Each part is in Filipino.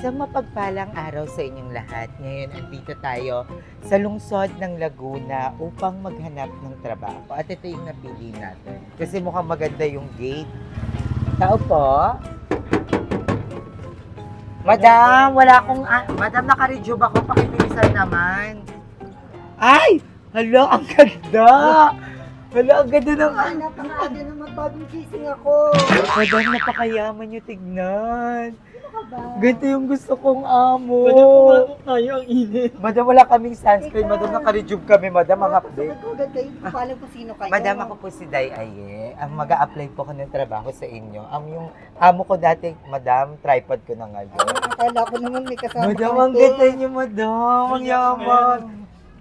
Isang mapagpalang araw sa inyong lahat. Ngayon, andito tayo sa lungsod ng Laguna upang maghanap ng trabaho. At ito yung napili natin. Kasi mukhang maganda yung gate. Tao po. Madam, wala akong... Madam, naka-rejuve ako. Pakipilisan naman. Ay! Hala, ang ganda! Hala, ang ganda ng... Napakaaga naman, bagong gising ako. Madam, napakayaman niyo tignan. Ba? Ganito yung gusto kong amo. Madam, pumasok tayo, ang init. Madam, wala kaming sunscreen. Madam, naka-rejuve kami. Madam, ang update. Sabi ko agad kayo, hindi ko alam kung sino kayo. Madam, ako po si Day Aye. Ang mag-a-apply po ko ng trabaho sa inyo. Yung amo ko dati, madam, tripod ko na ngayon. Akala ko naman may kasama. Madam, ang ganda niyo, madam. Ang yaman.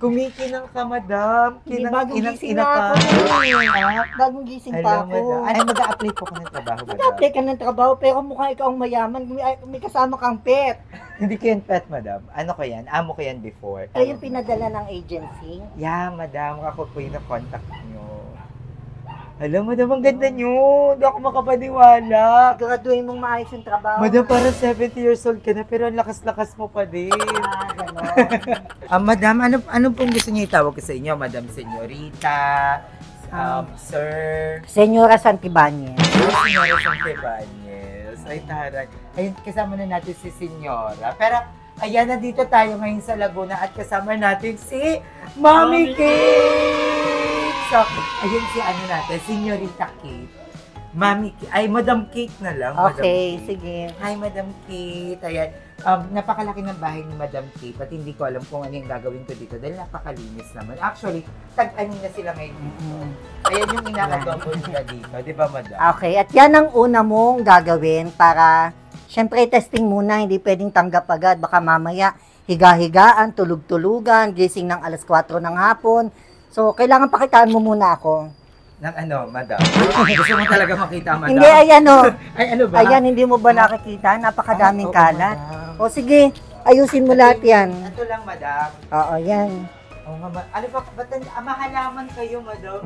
Kumikinang ka, madam. Hindi, Kinang bagong inang gising ina na ka. ako. Bagong gising pa Alam, ako. madam. Ay, mag-a-apply po ko ng trabaho, madam. Mag-apply ka ng trabaho, pero mukha ikaw ang mayaman. May kasama kang pet. Hindi ko yan pet, madam. Ano ko yan? Amo ko yan before. Kayo yung pinadala ng agency. Yeah, madam. Ako po yung na-contact nyo. Alam, madam, ang ganda nyo. Hindi ako makapaniwala. Graduhin mong maayos yung trabaho. Madam, parang 70 years old ka na, pero ang lakas-lakas mo pa din. Gano'n. Madam, ano pong gusto niyo itawag ko sa inyo? Madam Senyorita, Sir, Senyora Santibanez. Senyora Santibanez. Ay, taray. Ayun, kasama na natin si Senyora. Pero, ayan, nandito tayo ngayon sa Laguna at kasama natin si Mami Kate! So, ayun si ano natin, Senyorita Kate. Mami Kate. Ay, Madam Kate na lang. Okay, Madam Kate. sige. Hi, Madam Kate. Ayan. Napakalaki ng bahay ni Madam Kate at hindi ko alam kung ano yung gagawin ko dito dahil napakalinis naman. Actually, tag-anin na sila ngayon dito. Ayan yung inaadobo nila dito. Di ba, Madam? Okay, at yan ang una mong gagawin para, syempre, testing muna, hindi pwedeng tanggap agad. Baka mamaya, higa-higaan, tulug-tulugan, gising ng alas 4 ng hapon. So, kailangan pakitaan mo muna ako. Ng ano, Madam? Gusto mo talaga makita, Madam? Hindi, ayan o. Ay, ano ba? Ayan, hindi mo ba nakikita? Napakadaming Oo, kalat. Madam. O sige, ayusin mo lahat yan. Ito lang, Madam. Oo, yan. Oh, ano ba? Ba't mahalaman kayo, Madam?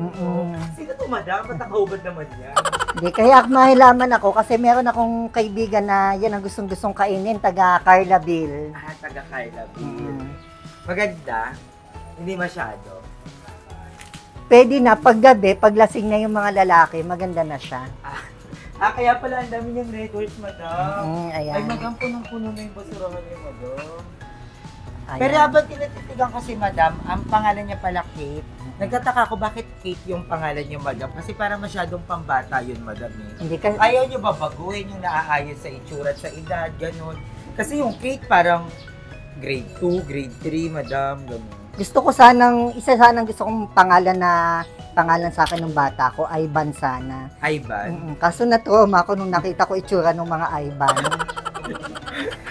Sino to, Madam? Ba't nakahubad naman yan? Hindi, kaya mahilaman ako kasi meron akong kaibigan na yan ang gustong-gustong kainin, taga Carlaville. Taga Carlaville. Maganda? Hindi masyado. Pwede na, paggabi, paglasing na yung mga lalaki, maganda na siya. Kaya pala ang dami niyang red horse, Madam. Ayan. Ay, Madam, punong-puno na yung basurahan niyo, Madam. Ayan. Pero habang tinatitigan ko si Madam, ang pangalan niya pala Kate. Nagtataka ko bakit Kate yung pangalan niyo, Madam. Kasi parang masyadong pambata yun, Madam. Hindi ka, Ayaw niyo ba baguhin yung naaayos sa itsura at sa edad, ganun. Kasi yung Kate parang grade 2, grade 3, Madam, ganun. gusto ko sanang, isa sanang gusto kong pangalan sa akin ng bata ko, Ivan sana. Ivan? Kaso na-trauma ako nung nakita ko itsura ng mga Ivan.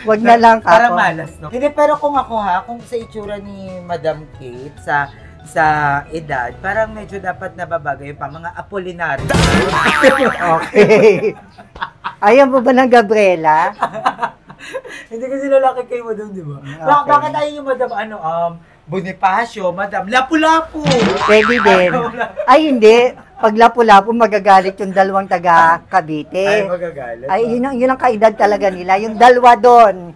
Wag na lang ako. Para malas, no? Hindi, pero kung ako kung sa itsura ni Madam Kate, sa edad, parang medyo dapat nababagay pa, mga Apolinario. Okay. Ayaw mo ba ng Gabriela? Hindi kasi lalaki kayo, Madam, di ba? Okay. Bakit ayaw yung Madam, Bonifacio, Madam, Lapu-Lapu! Pwede din. Ay, hindi. Pag lapu-lapu, magagalit yung dalawang taga Cavite. Ay, magagalit. Ay, yun ang kaedad talaga nila. Yung dalawa doon.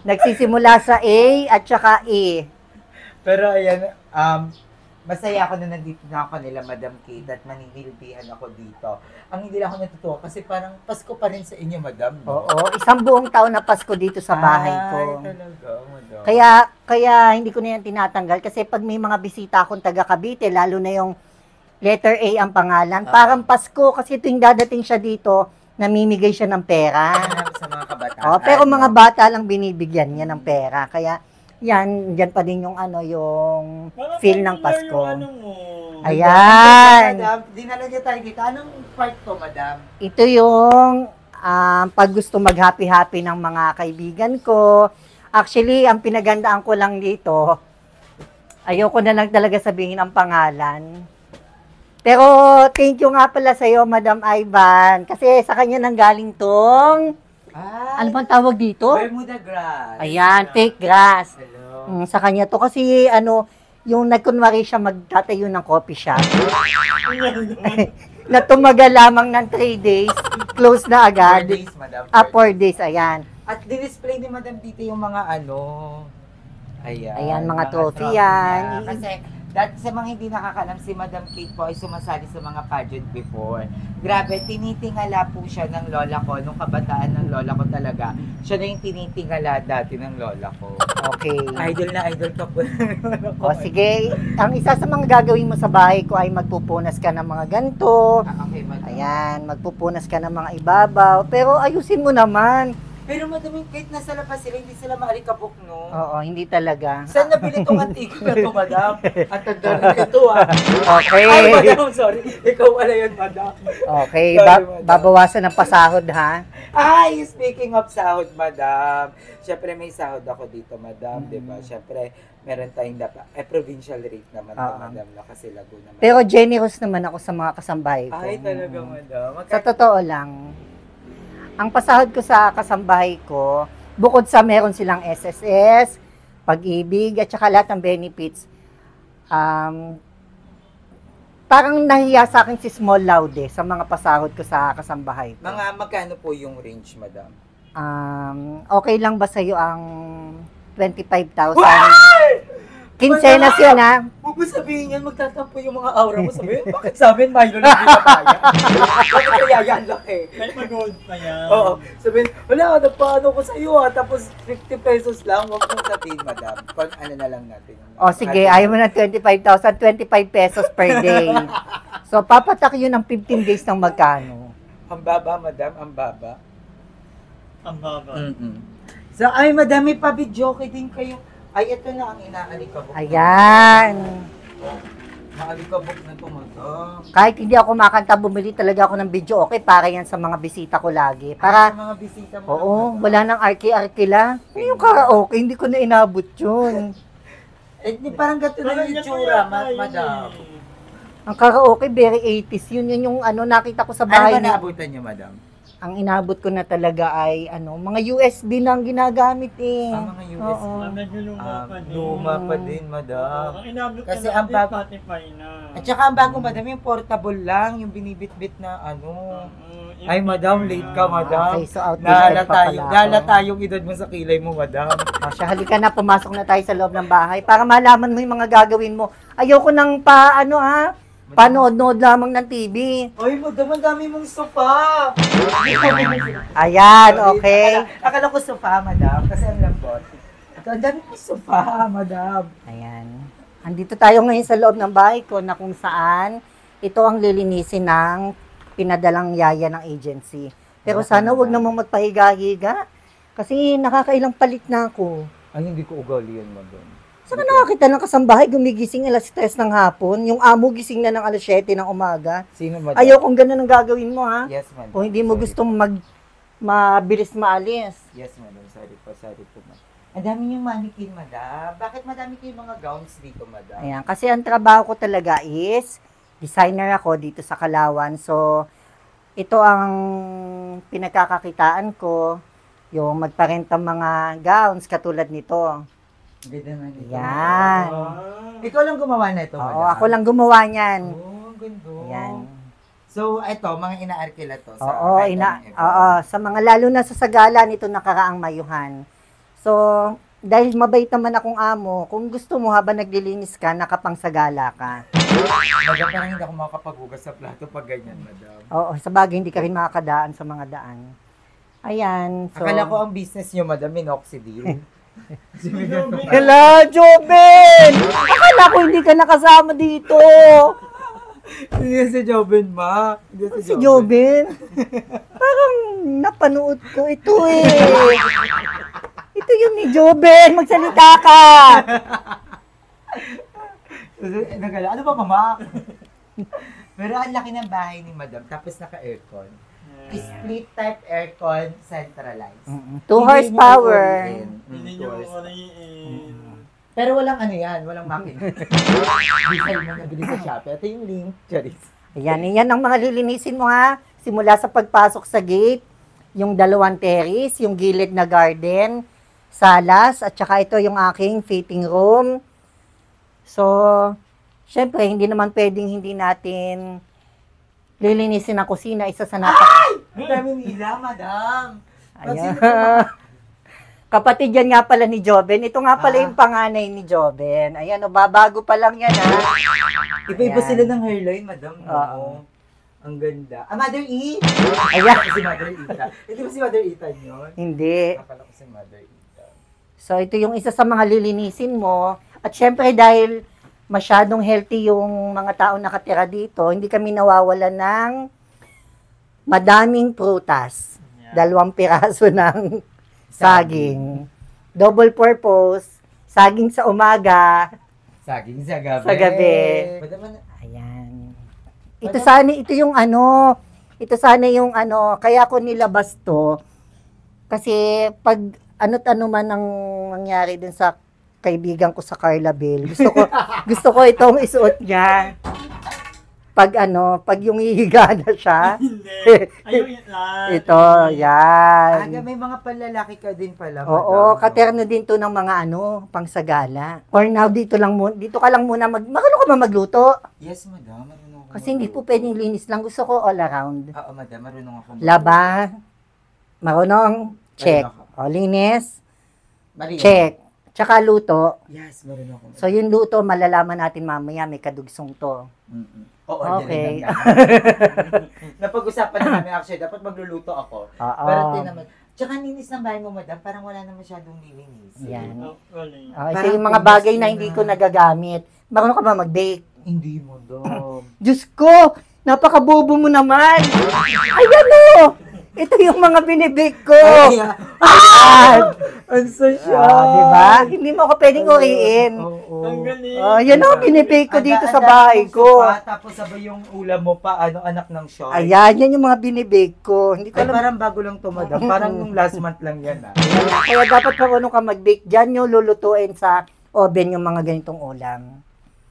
Nagsisimula sa A at saka E. Pero ayan, masaya ako na nandito na ako nila, Madam Kate, at maningilbihan ako dito. Ang hindi lang ako natutuwa kasi parang Pasko pa rin sa inyo, Madam. No? Oo, isang buong taon na Pasko dito sa bahay ko. Ay, talaga, Madam. Kaya hindi ko na yan tinatanggal kasi pag may mga bisita akong taga Cavite, lalo na yung letter A ang pangalan, parang Pasko kasi tuwing dadating siya dito, namimigay siya ng pera. Sa mga kabataan. Oh, pero mga bata lang binibigyan niya ng pera. Kaya yan, dyan pa din yung yung feel ng Pasko. Ayan. Madam, dinala niya tayo dito. Anong part to, Madam? Ito yung pag gusto mag-happy-happy ng mga kaibigan ko. Actually, ang pinagandaan ko lang dito, ayoko na lang talaga sabihin ang pangalan. Pero thank you nga pala sa'yo, Madam Ivan. Kasi sa kanya nang galing tong, ano bang tawag dito? Bermuda grass. Ayan, fake grass. Hello. Sa kanya to kasi yung nagkunwari siya magtatayo ng coffee shop. Na tumagal lamang ng 3 days, close na 4 agad. days, Madam. 4 days, ayan. At display ni Madam dito yung mga ano. Ayan. Ayan, mga trophy niya. yan. Kasi dati sa mga hindi nakakalam, si Madam Kate po ay sumasali sa mga pageant before. Grabe, tinitingala po siya ng lola ko. Nung kabataan ng lola ko talaga, siya na yung tinitingala dati ng lola ko. Okay. Idol na idol ka po. O sige, ang isa sa mga gagawin mo sa bahay ko ay magpupunas ka ng mga ganto. Okay, Madam. Ayan, magpupunas ka ng mga ibabaw. Pero ayusin mo naman. Pero Madam, kahit nasa labas sila, hindi sila maalikabok, no? Oo, hindi talaga. Saan nabili itong antigo na ito, Madam? Ang tanda na ito, ah. Okay. Ay, Madam, sorry. Ikaw wala yun, Madam. Okay, Sorry, Madam. babawasan ng pasahod ha. Ay, speaking of sahod, Madam. Siyempre, may sahod ako dito, Madam, di ba? Siyempre, meron tayong dapat. Provincial rate naman to, Madam, na kasi Laguna. Pero generous naman ako sa mga kasambahay ko. Ay, talaga, Madam. Sa totoo lang, ang pasahod ko sa kasambahay ko, bukod sa meron silang SSS, pag-ibig, at saka lahat ng benefits, parang nahiya sa akin si Small Laude sa mga pasahod ko sa kasambahay ko. Mga magkano po yung range, Madam? Okay lang ba sa'yo ang 25,000? Kinsenas yun, ha? Huwag mo sabihin yan, magtatampo yung mga aura mo. Sabihin, bakit sa amin, Milo lang hindi na kaya? Bakit kaya yan laki? May mag-gold pa yan. Oo. Sabihin, wala, nagpaano ko sa'yo ha. Tapos 50 pesos lang, huwag mong sabihin, Madam. Kung ano na lang natin. O sige, ayaw mo na 25,000, 25 pesos per day. So, papatak yun ng 15 days ng magkano. Ang baba, Madam, ang baba. Ang baba. So, ay, Madam, may pabidyoke din kayo. Ay, ito na ang inaalikabok. Ayan. Maalikabok na ito, Madam. Kahit hindi ako makanta, bumili talaga ako ng video. Okay, para yan sa mga bisita ko lagi. Sa Para, mga bisita mo. oo, wala nang arki-arkila. Ano yung karaoke? Hindi ko na inabot yun. Eh, parang gato na yung itsura, Madam. Ang karaoke, very 80s. Yun yung ano, nakita ko sa Ano bahay. ba naabutan niyo, Madam? Ang inabot ko na talaga ay, mga USB na ang ginagamit eh. Ang mga USB. Oo. Medyo luma pa din. Luma pa din, Madam. Ang inabot Kasi ka ang natin, bag- Spotify na. At saka ang bagong, Madam, yung portable lang, yung binibit-bit na ano. Ay, Madam, late ka, Madam. Okay, so outdated pa pala ako. Nalata yung edad mo sa kilay mo, Madam. O siya, halika na, pumasok na tayo sa loob ng bahay para malaman mo yung mga gagawin mo. Ayoko nang panood-nood lamang ng TV. Ay, Madam, ang dami mong sofa. Ayan, okay. Akala ko sofa, Madam, kasi ang lambot. Ito, ang dami mong sofa, Madam. Ayan. Andito tayo ngayon sa loob ng bahay ko na kung saan ito ang lilinisin ng pinadalang yaya ng agency. Pero sana wag namang magpahiga-higa kasi nakakailang palit na ako. Ay, hindi ko ugali yan, Madam. Saka nakakita ng kasambahay, gumigising alas 3 ng hapon. Yung amo gising na ng alas 7 ng umaga. Sino, Madam? Ayaw kung ganun ang gagawin mo, ha? Yes, Madam. Kung hindi mo Sorry gustong mabilis maalis. Yes, Madam. Sorry po, Madam. Ang dami niyong mannequin, Madam. Bakit madami kayong mga gowns dito, Madam? Ayan, kasi ang trabaho ko talaga is designer ako dito sa Kalawan. So, ito ang pinagkakakitaan ko, yung magparenta mga gowns katulad nito. Ganda na nito. Yan. Ikaw lang gumawa na ito, Oo, Madam? ako lang gumawa niyan. Oh, ang ganda. Ayan. So, ito, mga inaarkila to. Sa Oo, kahit anong event. sa mga lalo na sa sagala nito nakaraang mayuhan. So, dahil mabait naman akong amo, kung gusto mo habang naglilinis ka, nakapangsagala ka. Madam, parang hindi ako makakapaghugas sa plato pag ganyan, Madam. Oo, sa bagay hindi ka rin makakadaan sa mga daan. Ayan, so... Akala ko ang business niyo, Madam, minoxidil. Hello, Joben! Akala ko hindi ka nakasama dito. Hindi si Joben, ma. Hindi Si Joben? Parang napanood ko ito eh. Ito yung ni Joben. Magsalita ka. Ano ba, mama? Pero ang laki ng bahay ni Madam, tapos naka-aircon. Split type aircon, centralized. 2 horsepower. Hindi nyo makariin. Pero walang ano yan, walang makina. Diesel mo nabili sa Shopee. Ito yung link, Charis. Ayan, yan ang mga lilinisin mo ha. Simula sa pagpasok sa gate, yung 2 terrace, yung gilid na garden, salas, at saka ito yung aking fitting room. So, syempre, hindi naman pwedeng hindi natin lilinisin ang kusina, isa sa Ang daming ila, Madam. Ayan. Kapatid yan nga pala ni Joben. Ito nga pala Ah. yung panganay ni Joben. Ayan, o, babago pa lang yan, ha? Iba-iba Ayan. sila ng hairline, madam. Oo. Ang ganda. Mother E! Ayan. Si Mother Ita. Hindi ba si Mother Ita yun? Hindi. Nakapala ko si Mother Ita. So, ito yung isa sa mga lilinisin mo. At syempre, dahil masyadong healthy yung mga tao nakatira dito, hindi kami nawawalan ng madaming prutas. 2 piraso ng saging. Double purpose. Saging sa umaga. Saging sa gabi. Sa gabi. Madam, ano? Ayan. Ito yung kaya ko nilabas to. Kasi pag ano't-ano man ang nangyari dun sa kaibigan ko sa Carla Bell, gusto ko itong isuot niya. Pag yung hihiga na siya. Hindi. Ayun lang. Ito, yan. Aga, may mga panlalaki ka din pala, Oo, madam. katerno din to ng mga pangsagala. Or now, dito ka lang muna marunong ka ba magluto? Yes, madam. Marunong ako. Kasi hindi po pwedeng linis lang. Gusto ko all around. Oo, madam. Marunong ako. Laba, marunong, check. O, linis, Maria. check. Tsaka luto. Yes, marunong ako. So, yung luto, malalaman natin mamaya, may kadugsong to. Oo, Okay. Napag-usapan na namin actually. Dapat magluluto ako. Oo. Pero naman. Tsaka ninis ng bahay mo, madam. Parang wala na masyadong nilinis. Yan. Galing. Ito Parang yung mga punas bagay ko na na. hindi ko nagagamit. Marunong ka ba mag-bake? Hindi mo, dom. Diyos ko, napakabobo mo naman. Ayan o! Ito yung mga binibake ko. Ayan! Ang social. Diba? Hindi mo ako pwedeng uriin. Oo. Ang galing. Yan o, binibake ko dito sa bahay ko. Tapos sabay yung ulam mo pa, anak ng short. Ayan, yan yung mga binibake ko. Hindi ko Ay, alam. parang bago lang to, madam. Parang nung last month lang yan, ah. Kaya dapat marunong ka mag-bake. Diyan yung lulutuin sa oven yung mga ganitong ulam.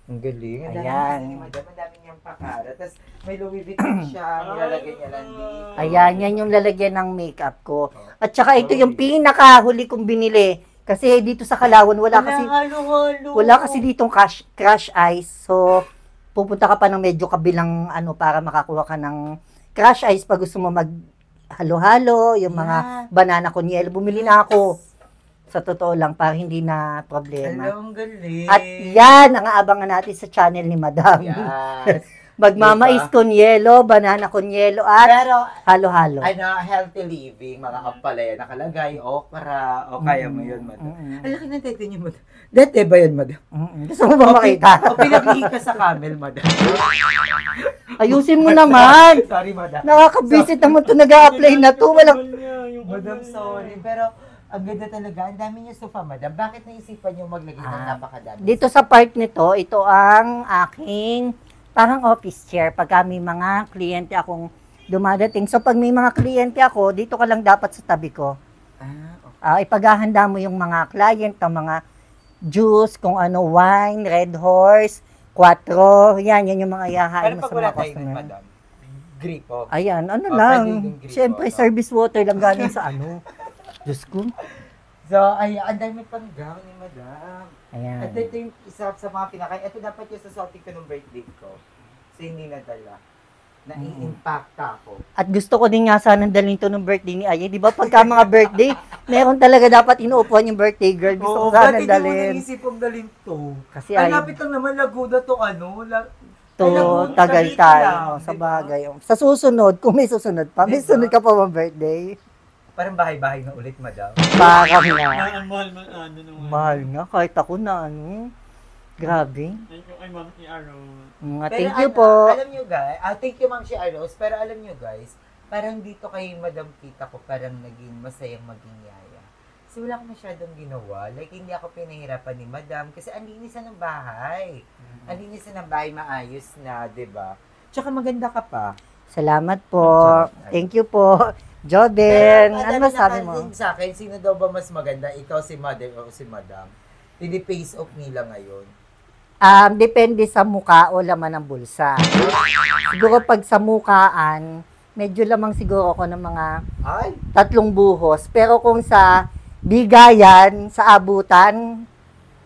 Ang galing. Ang Ayan. dami, madam. Ang dami niyang pakara. Tapos may Louis Vuitton siya. Nilalagay niya lang dito. Ayan, yan yung lalagyan ng makeup ko. At saka ito yung pinakahuli kong binili. Kasi dito sa Kalawan, wala kasi ditong crush ice. So, pupunta ka pa ng medyo kabilang para makakuha ka ng crush ice pag gusto mo mag halo-halo, yung mga banana kunyel. Bumili na ako. Sa totoo lang, para hindi na problema. Hello, ang galing. At yan ang aabangan natin sa channel ni Madam. Yes. Magmamais con yelo, banana con yelo, at Pero, halo-halo. healthy living, mga ampalaya nakalagay, okra, o kaya mo yun, madam. Ang laki ng tete niyo, madam. Dete ba yun, madam? Gusto mo ba makita? O pinag-ihi ka sa camel, madam. Ayusin mo naman. Sorry, madam. Nakaka-visit naman to, nag-a-apply na to. Walang... Madam, sorry. Pero, ang ganda talaga. Ang dami niyo sofa, madam. Bakit naisipan niyo maglagay ng napakadami? Dito sa part nito, ito ang aking parang office chair pagka may mga kliyente akong dumadating. So, pag may mga kliyente ako, dito ka lang dapat sa tabi ko. Okay. Ipaghahanda mo yung mga client, ang mga juice, kung ano, wine, Red Horse, Quattro, yan yung mga Pero ihahain mo pag sa wala mga tayo customer. madam, gripo. Ayan, Oh, lang. pwede yung gripo, Siyempre, no? service water lang galing sa Diyos ko. So, ay, ang dami pang gown ni madam. At Ayan. ito yung isa sa mga pinakain. Ito dapat yung sasuotin ko nung birthday ko. So, hindi nadala. Nai-impacta ako. At gusto ko din nga sana dalhin to ng birthday ni Aya. Di ba pagka mga birthday, meron talaga dapat inuupuan yung birthday girl. Gusto ko sana ba't dalhin. hindi mo naisip ang dalhin to? Kasi Ang ay, lapit lang naman, Laguna to to Laguna, tagal Cavite tayo lang, sa di ba? bagay. Sa susunod, kung may susunod pa, may Di ba? susunod ka pa bang birthday? Parang bahay-bahay na ulit, madam. Parang nga. Ang mahal man nung Mahal nga, kahit ako na Grabe. Ay, ma'am, i-araw. Thank you po. Alam nyo guys, thank you Ma'am Shea Rose, pero alam nyo guys, parang dito kay Madam Kita ko parang naging masayang maging yaya. Kasi wala akong masyadong ginawa. Like, hindi ako pinahirapan ni Madam kasi ang linis na ng bahay. Ang linis na ng bahay, maayos na, 'di ba? Tsaka maganda ka pa. Salamat po. Thank you po. Joben, ano masabi mo? Sa akin, sino daw ba mas maganda? Ikaw, si Mother, o si Madam? Hindi face off nila ngayon. Depende sa muka o laman ng bulsa. Siguro pag sa mukaan, medyo lamang siguro ako ng mga Ay! 3 buhos. Pero kung sa bigayan, sa abutan,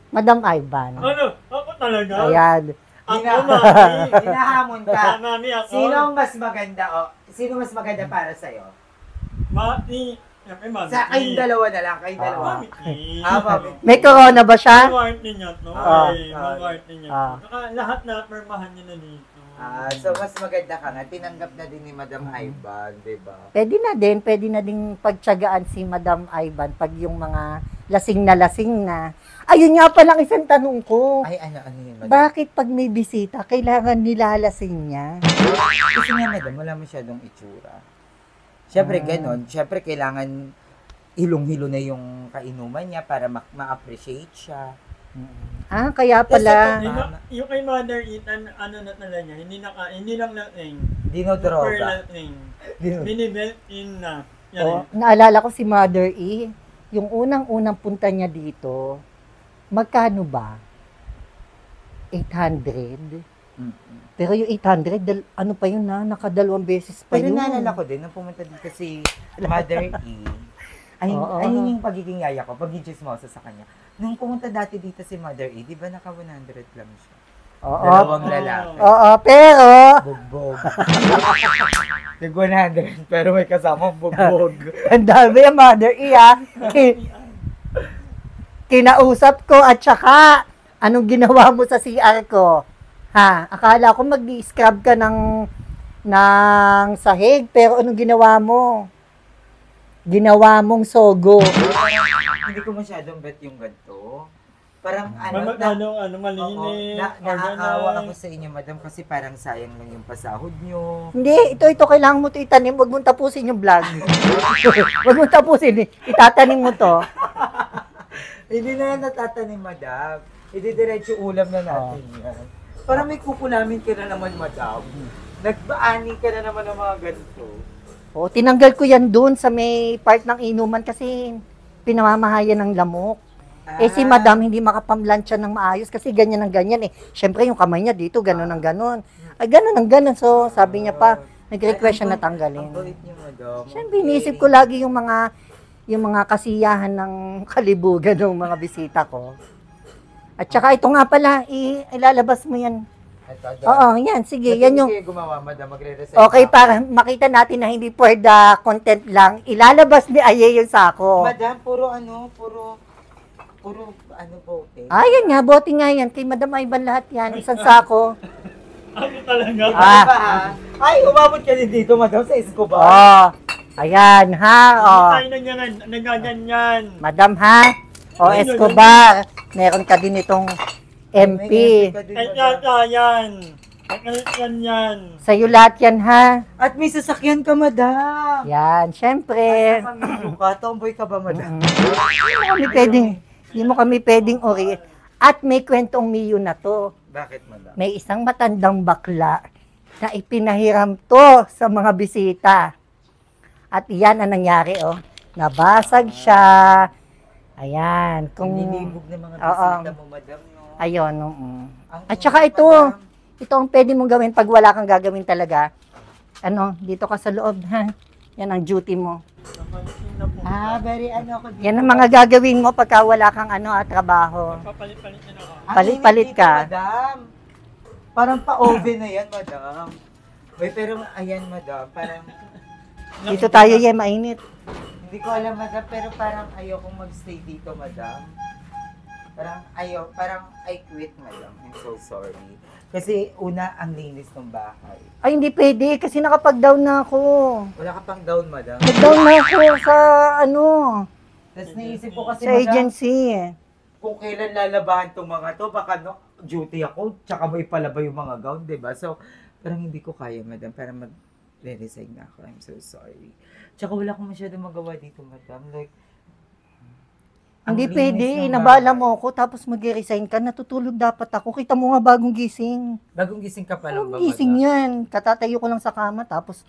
Madam Ivan. Ano? Ako talaga? Ayan. Ako, mami. Hinahamon ka. Mami, ako. Sino ang mas maganda? O, sino mas maganda para sa'yo? Mami. Siyempre, Mami Sa kayong K. dalawa na lang, kayong dalawa. Mami K. Mami. May corona ba siya? Mag-art ninyo to. Ah. Mag-art ninyo to. Ah. Saka lahat na permahan nyo na dito. So mas maganda ka nga, tinanggap na din ni Madam Ivan, di ba? Pwede na din pagtiyagaan si Madam Ivan pag yung mga lasing na. Ayun nga palang isang tanong ko. Ay, ano yun, Madam? Bakit pag may bisita, kailangan nilalasing niya? Kasi nga, Madam, wala masyadong itsura. Siyempre, ganon. Siyempre, kailangan hilong-hilo na yung kainuman niya para ma-appreciate siya. Ah, kaya pala. Yung kay Mother Ethan, ano na talaga niya, hindi lang lasing. Dinodroga. Super lasing. Binibelt in na. Yan Oh, naalala ko si Mother E, yung unang-unang punta niya dito, magkano ba? 800? Pero yung 800, ano pa yun na, nakadalawang beses pa Pero yun. naalala ko din, nung pumunta dito si Mother E, ayun yung pagiging yaya ko, pagiging chismosa sa kanya. Nung pumunta dati dito si Mother E, di ba naka 100 lang siya? Oo. Dalawang lalaki. Oo, pero, Bugbog. Nag 100, pero may kasamang bugbog. ang dami yung Mother E, ha? Kinausap ko at saka, anong ginawa mo sa CR ko? Ha? Akala ko mag-scrub ka ng sahig, pero anong ginawa mo? Ginawa mong sogo. Hindi ko masyadong bet yung ganito. Parang malinis. Ah. Naaawa ako sa inyo, Madam, kasi parang sayang lang yung pasahod nyo. Hindi, ito, kailangan mo ito itanim. Huwag mong tapusin yung vlog. Huwag mong tapusin. Itatanim mo to. Hindi na yan natatanim, Madam. Ididiretso ulam na natin yan. Parang may kukulamin ka na naman, Madam. Nagbaani ka na naman ng mga ganito. O, tinanggal ko yan dun sa may part ng inuman kasi pinamamahayan ng lamok. Eh si Madam hindi makapamlansya ng maayos kasi ganyan ang ganyan eh. Siyempre yung kamay niya dito, gano'n ang gano'n. Ay, gano'n ang gano'n. So, sabi niya pa, nag-request siya na tanggalin. Ang bait niyo, Madam. Siyempre, iniisip ko lagi yung mga kasiyahan ng kalibugan ng mga bisita ko. At saka ito nga pala, ilalabas mo yan. Oo, yan. Sige, yan yung... Sige, gumawa, Madam. Magre-resign Okay, ako. para makita natin na hindi for the content lang, ilalabas ni Aye yung sako. Madam, puro bote. Ayan nga, bote nga yan. Kay Madam Ivan lahat yan. Isang sako. Ano talaga? Ah. Ba, ha? Ay, umabot ka din dito, Madam, sa Escobar. Oh, ayan ha. Oh. Tayo nagganyan. Madam ha. O Escobar, meron ka din itong MP. Yan. Sa'yo lahat yan ha. At may sasakyan ka, Madam. Yan, syempre. Tomboy ka ba, Madam? Hindi mo kami pwedeng ori. At may kwentong Miyo na to. Bakit, Madam? May isang matandang bakla na ipinahiram to sa mga bisita. At iyan ang nangyari, oh. Nabasag siya. Ayan. Kung nilibog ng mga Oo. bisita mo, Madam, no? Ayun. Ang At saka ito, Madam. ito ang pwede mong gawin pag wala kang gagawin talaga. Ano, dito ka sa loob, ha? Yan ang duty mo. Very ako dito. Yan ang mga gagawin mo pagka wala kang trabaho. Papalit-palit na ako. Ang Palit-palit init ka. dito, Madam. Parang pa-oven na yan, Madam. Pero ayan, Madam, parang Dito tayo, mainit. hindi ko alam, Madam, pero parang ayokong magstay dito, Madam. Parang I quit, Madam. I'm so sorry. Kasi una, ang linis ng bahay. Ay, hindi pwede kasi nakapag-down na ako. Wala ka pang down, Madam. Nag-down na ako sa, Tapos naisip ko kasi, sa Madam, agency. kung kailan lalabahan tong mga to, baka duty ako, tsaka mo ipalaba yung mga gown, diba? So, parang hindi ko kaya, Madam, para mag-resign na ako. I'm so sorry. Tsaka wala akong masyadong magawa dito, Madam. Like, ang Hindi linis pwede, ng nabala bahay. mo ako tapos mag-resign ka, natutulog dapat ako. Kita mo nga bagong gising. Bagong gising ka pa lang ba, Bagong gising Madam? yan. Katatayo ko lang sa kama tapos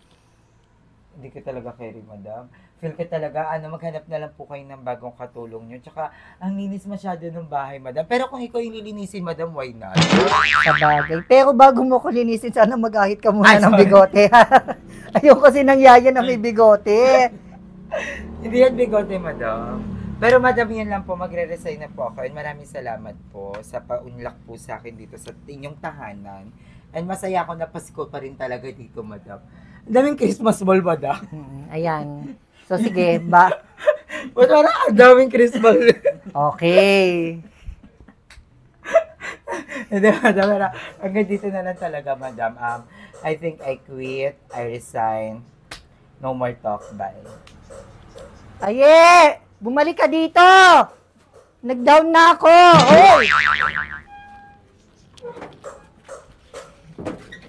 Hindi ko talaga carry, Madam. Feel ko talaga, maghanap na lang po kayo ng bagong katulong nyo. Tsaka, ang linis masyado ng bahay, Madam. Pero kung ikaw yung lilinisin, Madam, why not? sa bagay. Pero bago mo ko linisin, sana mag-ahit ka muna Ay, ng sorry. bigote. Ayoko kasi ng yaya na may bigote. Hindi yan bigote, Madam. Pero Madam, yan lang po, magre-resign na po ako. And maraming salamat po sa paunlak po sa akin dito sa inyong tahanan. And masaya ako na Pasko pa rin talaga dito, Madam. Ang daming Christmas ball, Madam. Ayan. So, sige, ba? Ba't parang ang daming Christmas? Okay. Hindi, madam. Hanggang dito na lang talaga, madam. I think I quit. I resign. No more talk. Bye. Aye! Bumalik ka dito! Nag-down na ako! Hoy!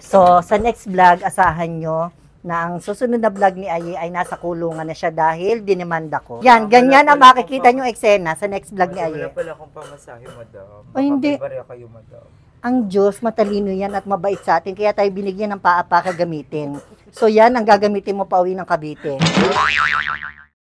So, sa next vlog, asahan nyo na ang susunod na vlog ni Aye ay nasa kulungan na siya dahil dinimanda ko. Yan, ganyan ang makikita nyo eksena sa next vlog ni Aye. Wala pala akong pamasahe, madam. Ay, hindi. Baka kayo, madam. Ang Diyos, matalino yan at mabait sa atin, kaya tayo binigyan ng paapa kagamitin. So yan ang gagamitin mo pa uwi ng Cavite.